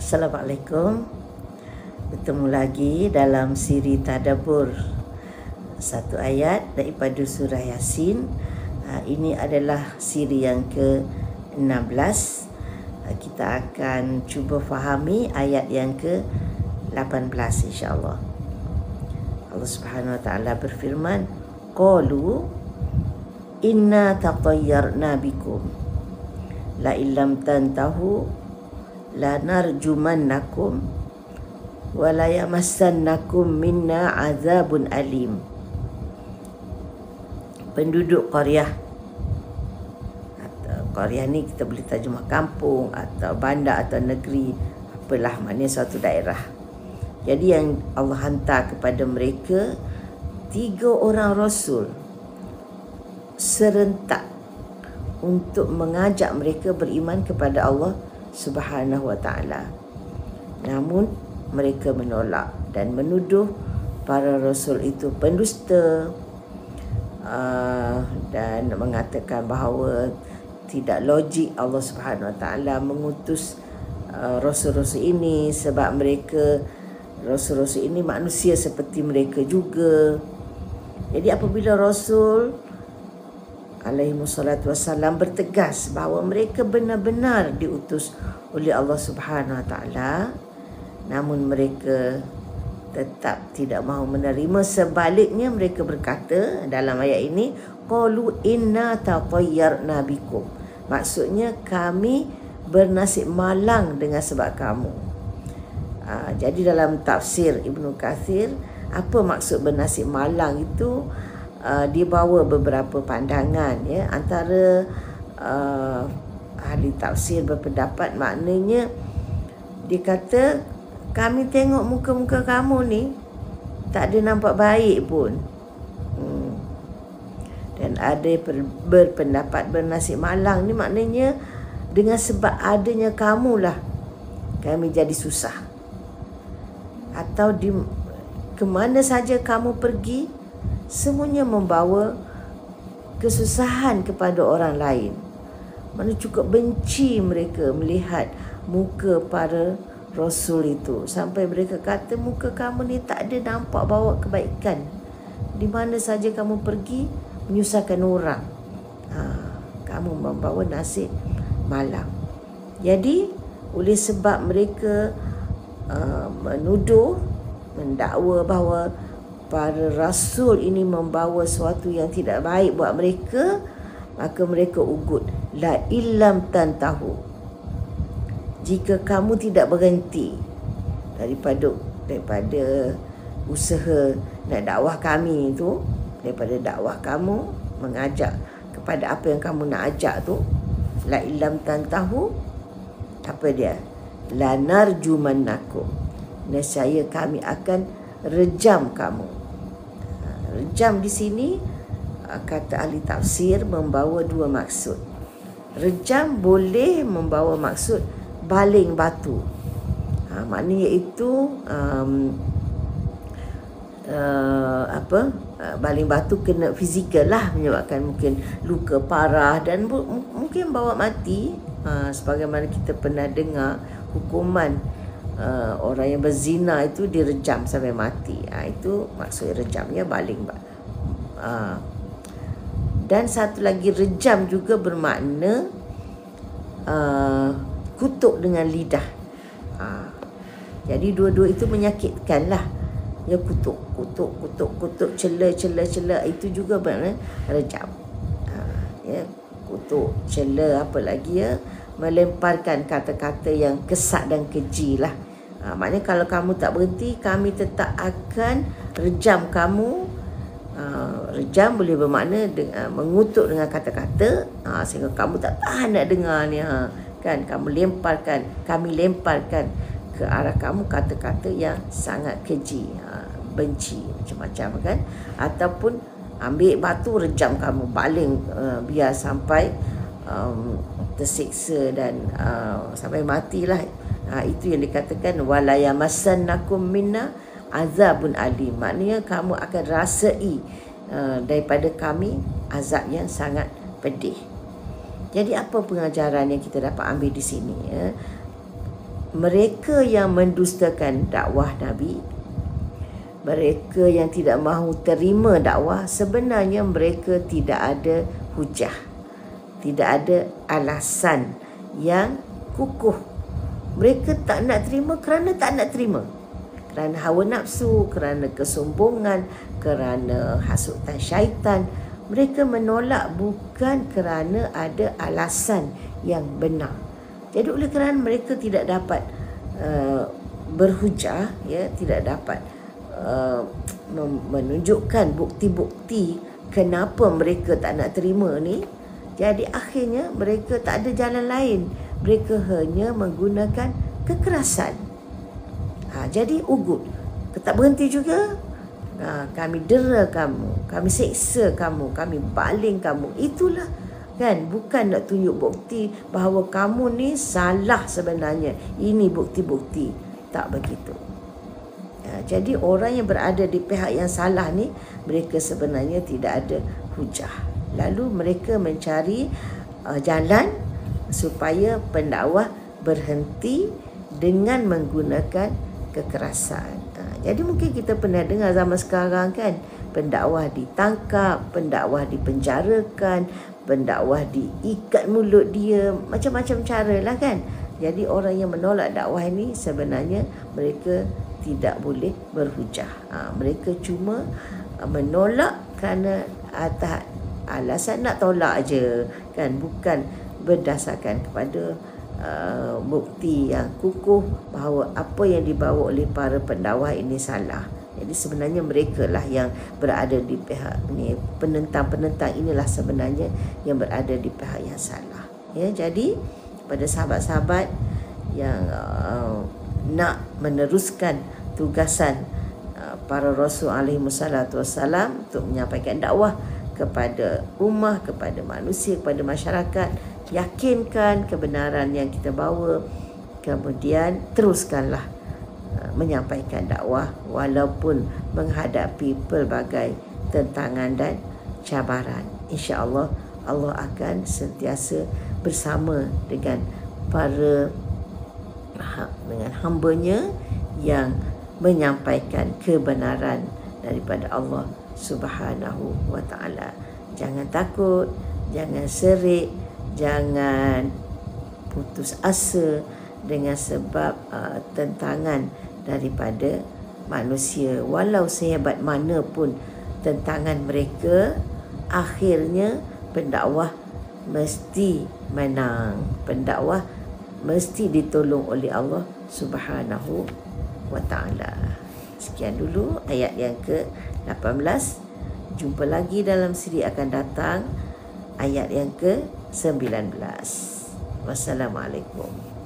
Assalamualaikum. Bertemu lagi dalam siri Tadabbur satu ayat daripada surah Yasin. Ini adalah siri yang ke-16. Kita akan cuba fahami ayat yang ke-18 insya-Allah. Allah Subhanahu wa taala berfirman, qalu inna tatayyarna bikum la illam tantahu la narjumannakum wa la yamassannakum minna azabun alim. Penduduk Qaryah, atau Qaryah ni kita boleh terjemah kampung atau bandar atau negeri, apalah maknanya suatu daerah. Jadi yang Allah hantar kepada mereka 3 orang rasul serentak untuk mengajak mereka beriman kepada Allah Subhanahu wa ta'ala. Namun mereka menolak dan menuduh para rasul itu pendusta, dan mengatakan bahawa tidak logik Allah Subhanahu wa ta'ala mengutus rasul-rasul ini, sebab mereka rasul-rasul ini manusia seperti mereka juga. Jadi apabila Rasul alaihissalatu wassalam bertegas bahawa mereka benar-benar diutus oleh Allah Subhanahu wa taala, namun mereka tetap tidak mahu menerima. Sebaliknya mereka berkata dalam ayat ini, qalu inna tatayyarna bikum, maksudnya kami bernasib malang dengan sebab kamu. Jadi dalam tafsir Ibnu Katsir, apa maksud bernasib malang itu? Dibawa beberapa pandangan, ya. Antara ahli tafsir berpendapat maknanya dia kata, kami tengok muka-muka kamu ni tak ada nampak baik pun. Dan ada berpendapat bernasib malang ni maknanya dengan sebab adanya kamulah kami jadi susah, atau ke mana saja kamu pergi semuanya membawa kesusahan kepada orang lain. Mana cukup benci mereka melihat muka para rasul itu, sampai mereka kata muka kamu ni tak ada nampak bawa kebaikan. Di mana saja kamu pergi menyusahkan orang. Kamu membawa nasib malang. Jadi oleh sebab mereka menuduh, mendakwa bahawa para rasul ini membawa sesuatu yang tidak baik buat mereka, maka mereka ugut, la illam tantahu, jika kamu tidak berhenti daripada usaha nak dakwah kami tu, daripada dakwah kamu mengajak kepada apa yang kamu nak ajak tu, la illam tantahu, apa dia, la narjumannakum, nescaya kami akan rejam kamu. Rejam di sini kata ahli tafsir membawa 2 maksud. Rejam boleh membawa maksud baling batu. Maknanya itu baling batu kena fizikal lah, menyebabkan mungkin luka parah dan mungkin bawa mati. Sebagaimana kita pernah dengar hukuman orang yang berzina itu direjam sampai mati. Itu maksud rejamnya, baling. Dan satu lagi, rejam juga bermakna kutuk dengan lidah. Jadi dua-dua itu menyakitkan lah. Ya, kutuk, cela, itu juga bermakna rejam. Ya, kutuk, cela, apa lagi ya, melemparkan kata-kata yang kesat dan keji lah. Maknanya kalau kamu tak berhenti, kami tetap akan rejam kamu. Rejam boleh bermakna mengutuk dengan kata-kata, sehingga kamu tak tahan nak dengar ni. Kan, kami lemparkan ke arah kamu kata-kata yang sangat keji, benci, macam-macam kan. Ataupun ambil batu rejam kamu, baling, biar sampai tersiksa dan sampai matilah. Itu yang dikatakan wala yamassannakum minna azabun alim, maknanya kamu akan rasai daripada kami azab yang sangat pedih. Jadi apa pengajaran yang kita dapat ambil di sini, ya? mereka yang mendustakan dakwah Nabi, mereka yang tidak mahu terima dakwah, sebenarnya mereka tidak ada hujah, tidak ada alasan yang kukuh. Mereka tak nak terima kerana tak nak terima, kerana hawa nafsu, kerana kesombongan, kerana hasutan syaitan. Mereka menolak bukan kerana ada alasan yang benar. Jadi oleh kerana mereka tidak dapat berhujah, ya, tidak dapat menunjukkan bukti-bukti kenapa mereka tak nak terima ni, jadi akhirnya mereka tak ada jalan lain. Mereka hanya menggunakan kekerasan. Jadi ugut, tak berhenti juga. Kami dera kamu, kami seksa kamu, kami baling kamu. Itulah kan, bukan nak tunjuk bukti bahawa kamu ni salah sebenarnya. Ini bukti-bukti. Tak begitu. Jadi orang yang berada di pihak yang salah ni, mereka sebenarnya tidak ada hujah. Lalu mereka mencari jalan supaya pendakwah berhenti dengan menggunakan kekerasan. Jadi mungkin kita pernah dengar zaman sekarang kan, pendakwah ditangkap, pendakwah dipenjarakan, pendakwah diikat mulut dia, macam-macam cara lah kan. Jadi orang yang menolak dakwah ini sebenarnya mereka tidak boleh berhujah. Mereka cuma menolak kerana atas alasan nak tolak aja kan, bukan berdasarkan kepada bukti yang kukuh bahawa apa yang dibawa oleh para pendakwah ini salah. Jadi sebenarnya mereka lah yang berada di pihak ni, penentang-penentang inilah sebenarnya yang berada di pihak yang salah. Ya, jadi pada sahabat-sahabat yang nak meneruskan tugasan para Rasul alaihi wassalatu wassalam untuk menyampaikan dakwah kepada ummah, kepada manusia, kepada masyarakat, yakinkan kebenaran yang kita bawa, kemudian teruskanlah menyampaikan dakwah walaupun menghadapi pelbagai tentangan dan cabaran. InsyaAllah Allah akan sentiasa bersama dengan hamba-Nya yang menyampaikan kebenaran daripada Allah Subhanahu wa ta'ala. Jangan takut, jangan serik, jangan putus asa dengan sebab tentangan daripada manusia. Walau sehebat mana pun tentangan mereka, akhirnya pendakwah mesti menang. Pendakwah mesti ditolong oleh Allah Subhanahu wa ta'ala. Sekian dulu ayat yang ke-18. Jumpa lagi dalam siri akan datang ayat yang ke-19. Wassalamualaikum.